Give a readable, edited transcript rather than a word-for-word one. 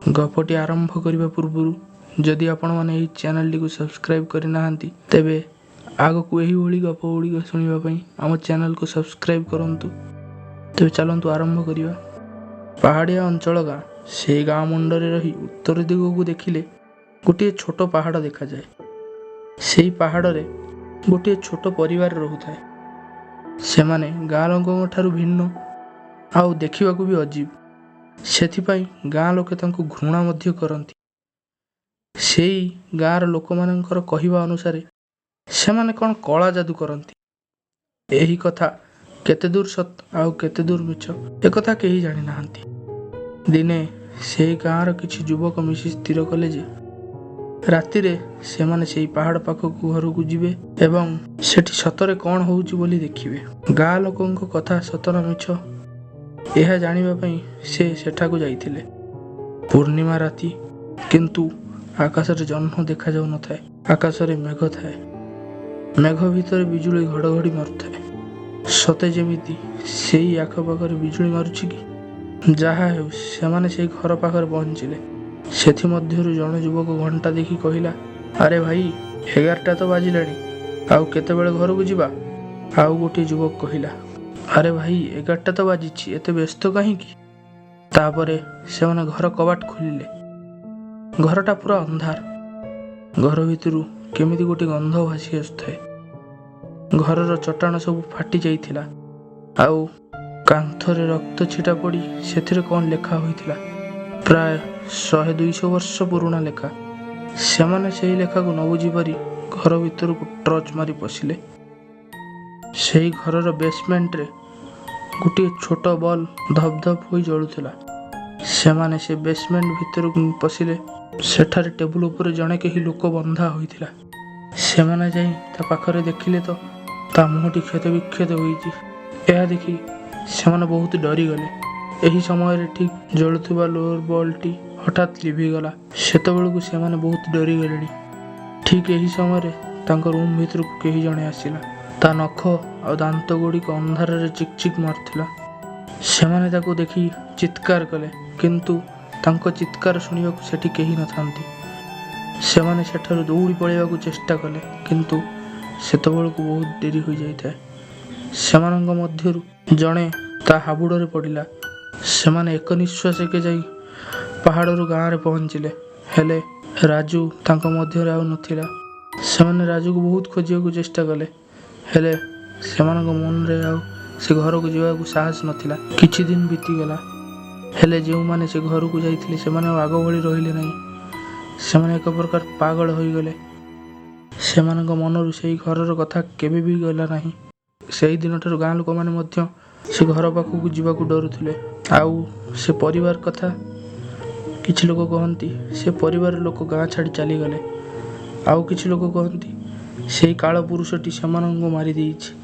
गपटी आरंभ करने पूर्व जदि आपण मैंने यही चैनल टी सब्सक्राइब करना तेबे आग को यही भली गप गुड़िक शुणापी आम चैनल को सब्सक्राइब करूँ। तेबे चलतु आरंभ करवा। पहाड़िया अंचल गाँ से गाँ मुंडरे रही उत्तर दिग को देखिले गोटे छोट पहाड़ देखा जाए। से पहाड़ रे गोटे छोट परिवार रोहुए। से माने गाँ लोकों ठारू भिन्न आउ देखा भी अजीब। सेथिपाई गाँ लोके तांको घृणा मध्य करती। सेई गाँर लोक मानकर कहिबा अनुसारे से माने कौन कला जादू करती। यही कथा केते दूर सत आउ केते दूर मिछ एक कथा केही जानि नाहंती। दिने से गाँर किछि युवक मिसी स्थिर कले जे राति रे से माने सेई पहाड़ पाखक घर को जिवे एवं सेठी सतरे कौन होउची बोली देखिवे। गाँ लोकंको कथा सतर मिछ यह जानिबा पई से सेठाକୁ जाइथिले। पूर्णिमा राति किंतु आकाश रे जह्न देखा जाउ नथाय। आकाश रे मेघ थाए। मेघ भितर बिजुली घड़घड़ी मारुथाए। सते जेमिति सेई आखपाखरे बिजुली मारुछि कि जाहा हेउ सेमाने सेई घर पाखरे पहुंचिले। सेथि मध्यरु जणे युवक घंटा देखि कहिला, अरे भाई 11टा तो बाजिलाणी आउ केते बेले घर को जिबा। आउ गोटे युवक कहिला, अरे भाई 11टा तो बाजिछि एते व्यस्त काहींकि। तापरे सेमाने घर कबाट खोलिले। घरटा पूरा अंधार। घर भितरु केमिति गोटे गंध भासी आसुथाए। घरर चट्टाण सब फाटी जाइथिला आउ कांथरे रक्त छिटा पड़ी सेथिरे कौन लेखा होइथिला। प्राय 100-200 वर्ष पुराना लेखा। सेमाने सेही लेखा को न बुझी पारी घर भितर को टर्च मारी पशिले। सेही घरर बेसमेंट रे गोटे छोट बल धप धप होई जलुथिला। सेमाने से बेसमेंट भितर पशिले। सेठारे टेबुल ऊपर जणे केही लोक बंधा होइथिला। सेमाने जाई ता पाखरे देखिले तो ता मुहटी क्षत विक्षत होईची। एहा देखि सेमाने बहुत डरी गले। एही समय रे ठीक जलुथिबा लोअर बल्टी हठात लिभि गला। सेतबेलकु सेमाने बहुत डरी गलेनी। ठीक एही समय रे तांको रूम भितर को केही जणे आसिला। ता नख आ दांत गुड़िक अंधार रे चिक चिक मारथिला। सेमाने ताको देखि चित्कार कले किंतु तांको चित्कार सुनिबाकु सेठी केही नथांती। सेमाने सेठारु दौड़ी पळेबाकु चेष्टा कले किंतु सेतबेलकु बहुत देरी होई जाइथाय। सेमानंग मध्यरु जणे ता हाबुडरे पड़िला। सेमाने एक निश्वास के जाई पहाड़रु गाँ रे पहुंचिले। हेले राजू तांको मध्यरे आउ नथिला। सेमाने राजू को बहुत खोजिबाकु चेष्टा कले हेले सेमानंग मन रे आउ से घर को जीवाकु साहस नथिला। किछि दिन बीती गला हेले जेउ माने से घर को जाइथिले सेमाने आग भली रहिले नाही। सेमाने एक प्रकार पागल होई गले। सेमानंग मनरु सेही घरर कथा केबे भी गला नाही। सेही दिनठारु गाँ लोक माने मध्य से घर पाखकु जीवाकु डरुथिले। आउ से परिवार कथा किछि लोक कहंती से परिवार लोक गाँ छाड़ी चली गले। आउ किछि लोक कहंती सेही काल पुरुषटी सेमानंग मारी देइछि।